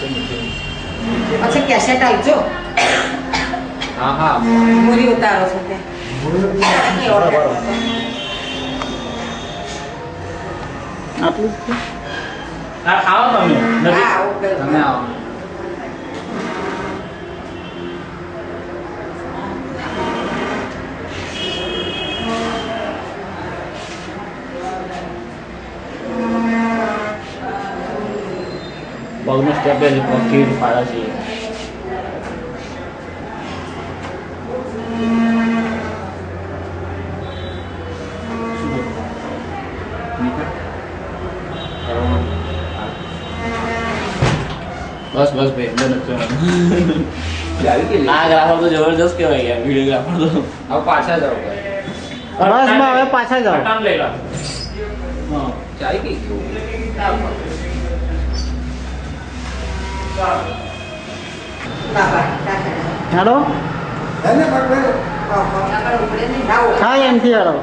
अच्छा कैसेट आलजो हाँ हाँ मूरी उतारो છો તે આટલું જ आओ તમે હા આવો તમે આવો પગનો સ્ટેપ છે પગ ફાળા છે बस बस भाई आ ग्राफर तो जबरदस्त कहेवाय यार वीडियोग्राफर तो अब पाछा जाओ બસ માં હવે પાછા જાઓ पटान ले लो हां चाय की બાબા હેડો એને પકડે આગળ ઉપડે નહીં ના હા એમથી હેડો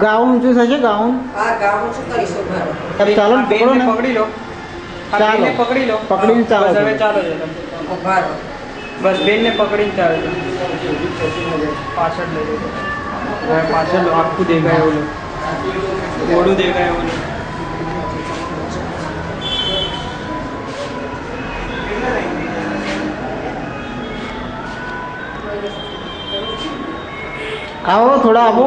ગાઉન ઊંચું થશે ગાઉન આ ગામ શું કરીશું ઘર હવે ચાલો ને, પકડો ને પકડી લો ચાલો બેનને પકડી લો પકડીને ચાલો બસ હવે ચાલો છે તમે. ઉભા રહો બસ બેનને પકડીને ચાલો છે. પાછળ લઈ લો હવે પાછળ લો આખું દેખાય એવું લો મોડું દેખાય એવું લો આવો થોડા આવો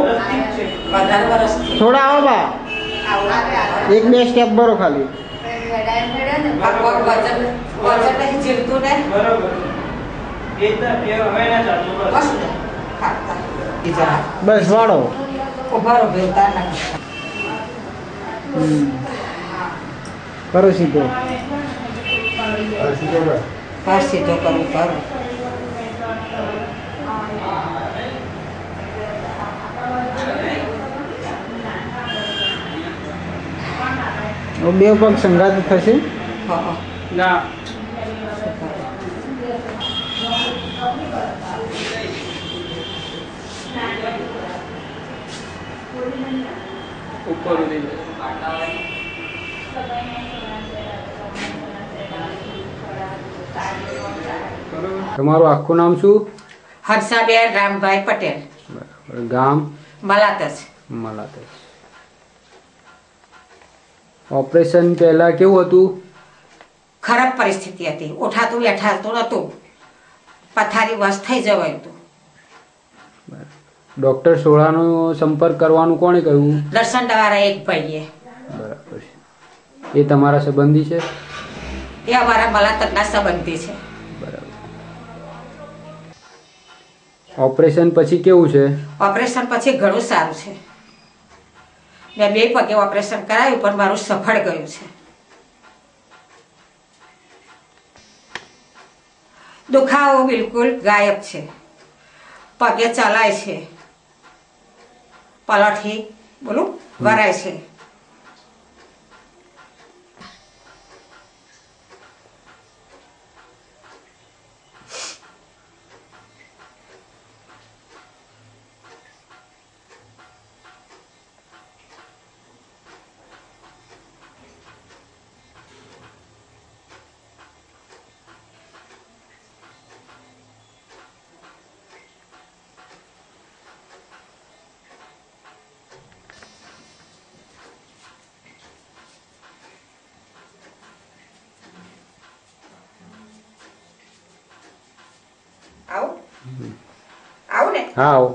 વધારે વર્ષથી થોડા આવો બા એક બે સ્ટેપ ભરો ખાલી આ પગ વજન નહીં જીવતું ને બરોબર એકદમ એ હવે ના ચાલતું બસ બસ ને ખાતા બીજા બસ વાળો ઉભા રહો બે ઉતાર નાખ કરો સીધો પાર સીધો કરવું કરો હવે બે પગ સંગાત થશે હા ના ઉપર ઉડી તમારું આખું નામ શું? હર્ષાબેન રામભાઈ પટેલ બરાબર. ગામ? મલાતસ મલાતસ. ઓપરેશન પહેલા કેવું હતું? ખરાબ પરિસ્થિતિ હતી ઉઠાતું બેઠાતું નહોતું પથારી વસ થઈ જવાયું હતું ડૉક્ટર સોળાનો સંપર્ક કરવાનું કોણે કહ્યું? દર્શન દ્વારા એક ભાઈએ બરાબર છે. એ તમારા સંબંધી છે? એ અમારા મલાતકના સંબંધી છે બરાબર. ઓપરેશન પછી કેવું છે? ઓપરેશન પછી ઘણું સારું છે મેં બે પગે ઓપરેશન કરાવ્યું પણ મારું સફળ ગયું છે દુખાવો બિલકુલ ગાયબ છે પગે ચલાય છે પલઠી બોલું વરાય છે આવું આવું ને હા આવો.